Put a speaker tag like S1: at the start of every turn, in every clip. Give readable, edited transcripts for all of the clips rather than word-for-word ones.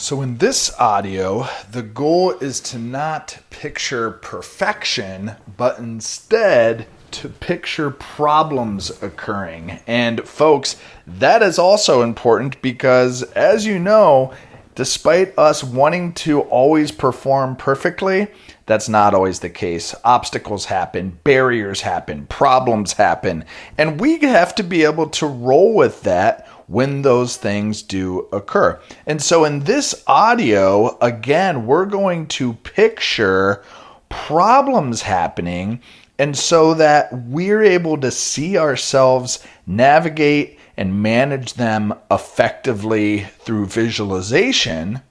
S1: So in this audio, the goal is to not picture perfection, but instead to picture problems occurring. And folks, that is also important because, as you know, despite us wanting to always perform perfectly, that's not always the case. Obstacles happen, barriers happen, problems happen, and we have to be able to roll with that when those things do occur. And so in this audio, again, we're going to picture problems happening, and so that we're able to see ourselves navigate and manage them effectively through visualization.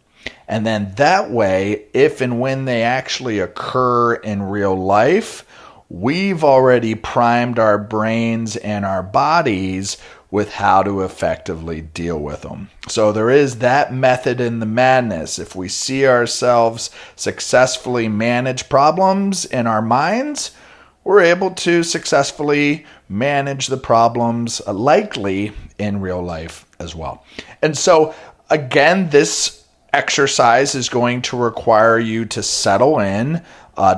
S1: And then that way, if and when they actually occur in real life, we've already primed our brains and our bodies with how to effectively deal with them. So there is that method in the madness. If we see ourselves successfully manage problems in our minds, we're able to successfully manage the problems likely in real life as well. And so again, this exercise is going to require you to settle in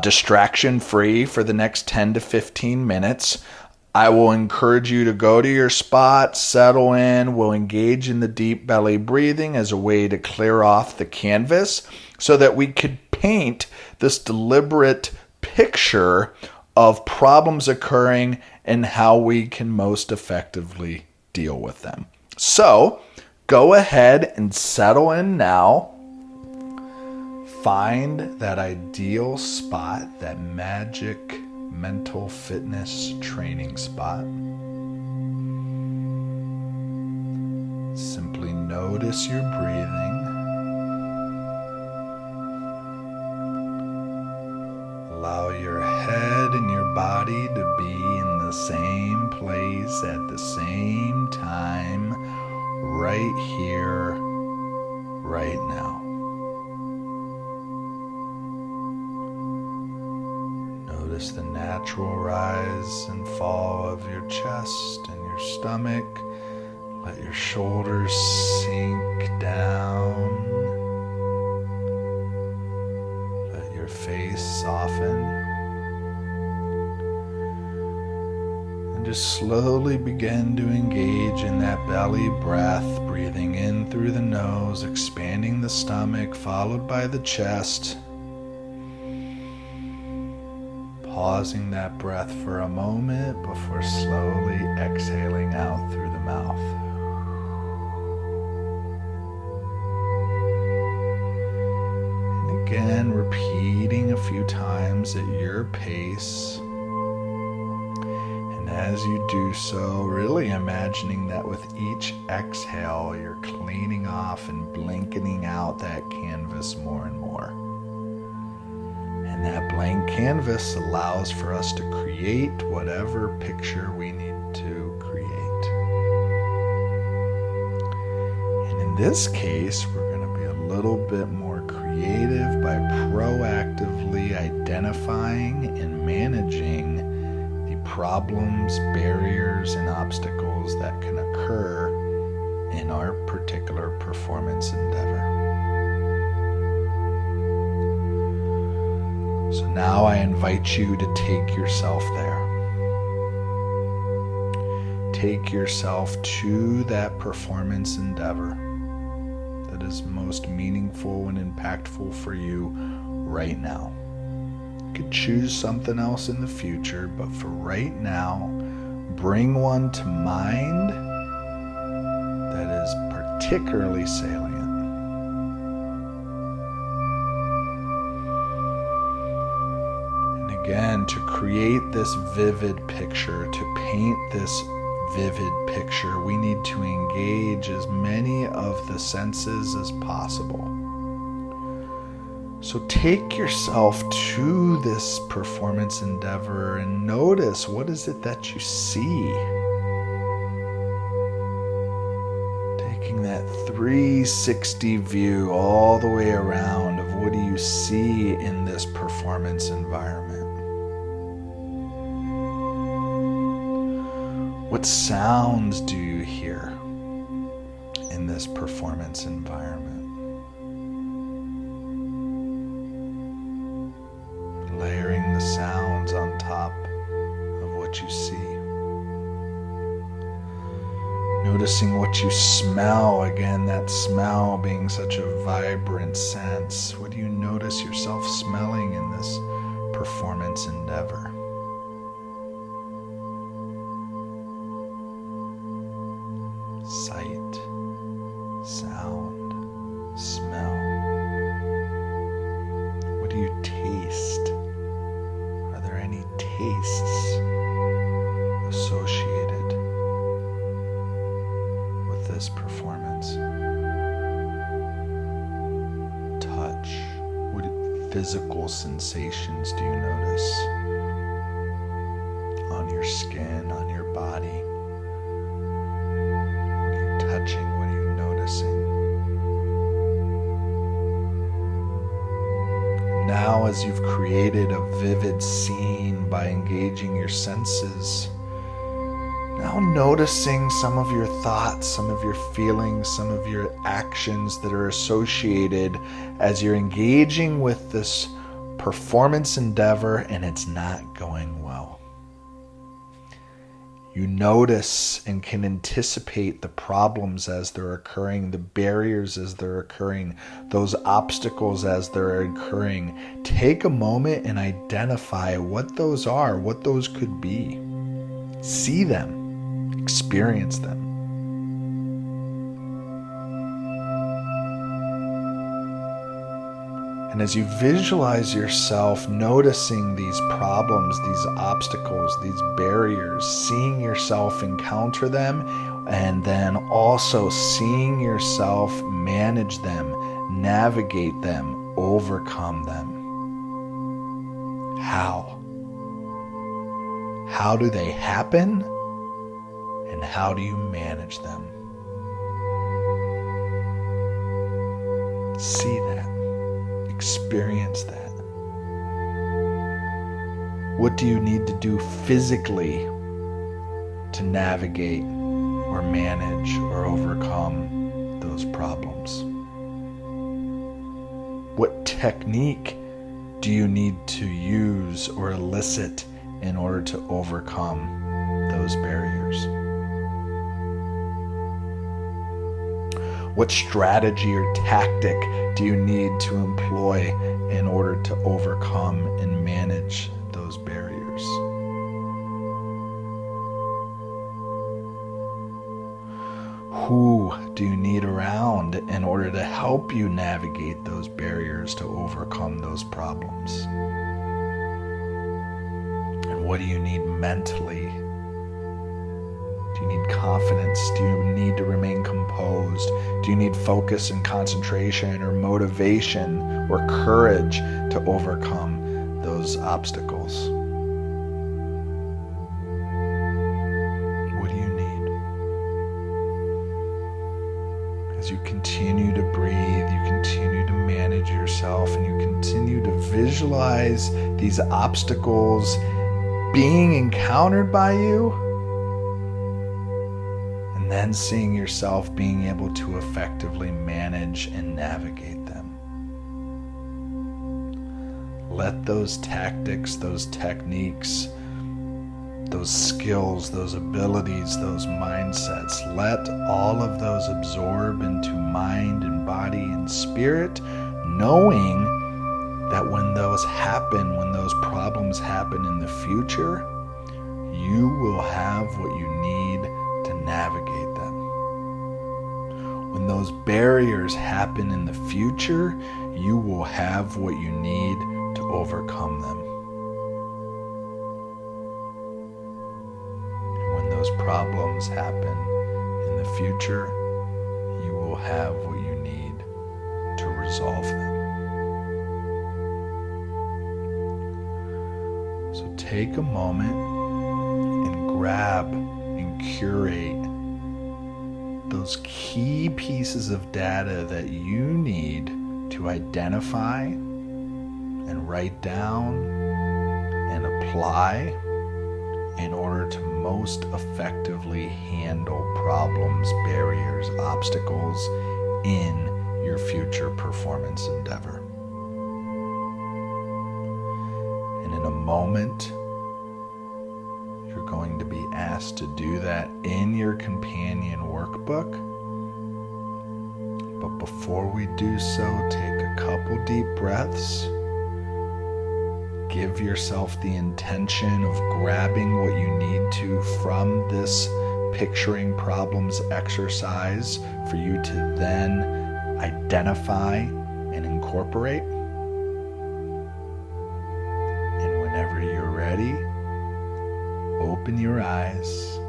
S1: distraction-free for the next 10 to 15 minutes. I will encourage you to go to your spot, settle in. We'll engage in the deep belly breathing as a way to clear off the canvas so that we could paint this deliberate picture of problems occurring and how we can most effectively deal with them. So go ahead and settle in now. Find that ideal spot, that magic mental fitness training spot. Simply notice your breathing. Allow your head and your body to be in the same place at the same time, right here, right now. Notice the natural rise and fall of your chest and your stomach. Let your shoulders sink down. Let your face soften. And just slowly begin to engage in that belly breath, breathing in through the nose, expanding the stomach, followed by the chest. Pausing that breath for a moment before slowly exhaling out through the mouth. And again, repeating a few times at your pace. And as you do so, really imagining that with each exhale, you're cleaning off and blanketing out that canvas more and more. And that blank canvas allows for us to create whatever picture we need to create. And in this case, we're going to be a little bit more creative by proactively identifying and managing the problems, barriers, and obstacles that can occur in our particular performance endeavor. So now I invite you to take yourself there. Take yourself to that performance endeavor that is most meaningful and impactful for you right now. You could choose something else in the future, but for right now, bring one to mind that is particularly salient. Again, to create this vivid picture, to paint this vivid picture, we need to engage as many of the senses as possible. So take yourself to this performance endeavor and notice, what is it that you see? Taking that 360 view all the way around of what do you see in this performance environment? What sounds do you hear in this performance environment? Noticing what you smell, again, that smell being such a vibrant sense. What do you notice yourself smelling in this performance endeavor? Sight, sound, smell. What do you taste? Are there any tastes associated with this performance? Touch. What physical sensations do you notice on your skin, on your body? What are you touching? What are you noticing? Now, as you've created a vivid scene by engaging your senses, now noticing some of your thoughts, some of your feelings, some of your actions that are associated as you're engaging with this performance endeavor and it's not going well. You notice and can anticipate the problems as they're occurring, the barriers as they're occurring, those obstacles as they're occurring. Take a moment and identify what those are, what those could be. See them, experience them. And as you visualize yourself noticing these problems, these obstacles, these barriers, seeing yourself encounter them, and then also seeing yourself manage them, navigate them, overcome them. How? How do they happen? And how do you manage them? See that. Experience that. What do you need to do physically to navigate or manage or overcome those problems? What technique do you need to use or elicit in order to overcome those barriers? What strategy or tactic do you need to employ in order to overcome and manage those barriers? Who do you need around in order to help you navigate those barriers to overcome those problems? And what do you need mentally? Do you need confidence? Do you need to remain composed? Do you need focus and concentration or motivation or courage to overcome those obstacles? What do you need? As you continue to breathe, you continue to manage yourself, and you continue to visualize these obstacles being encountered by you, and then seeing yourself being able to effectively manage and navigate them. Let those tactics, those techniques, those skills, those abilities, those mindsets, let all of those absorb into mind and body and spirit, knowing that when those happen, when those problems happen in the future, you will have what you need to navigate them. When those barriers happen in the future, you will have what you need to overcome them. And when those problems happen in the future, you will have what you need to resolve them. So take a moment and grab and curate those key pieces of data that you need to identify and write down and apply in order to most effectively handle problems, barriers, obstacles in your future performance endeavor. And in a moment, you're going to be asked to do that in your companion workbook. But before we do so, take a couple deep breaths. Give yourself the intention of grabbing what you need to from this picturing problems exercise for you to then identify and incorporate. And whenever you're ready, open your eyes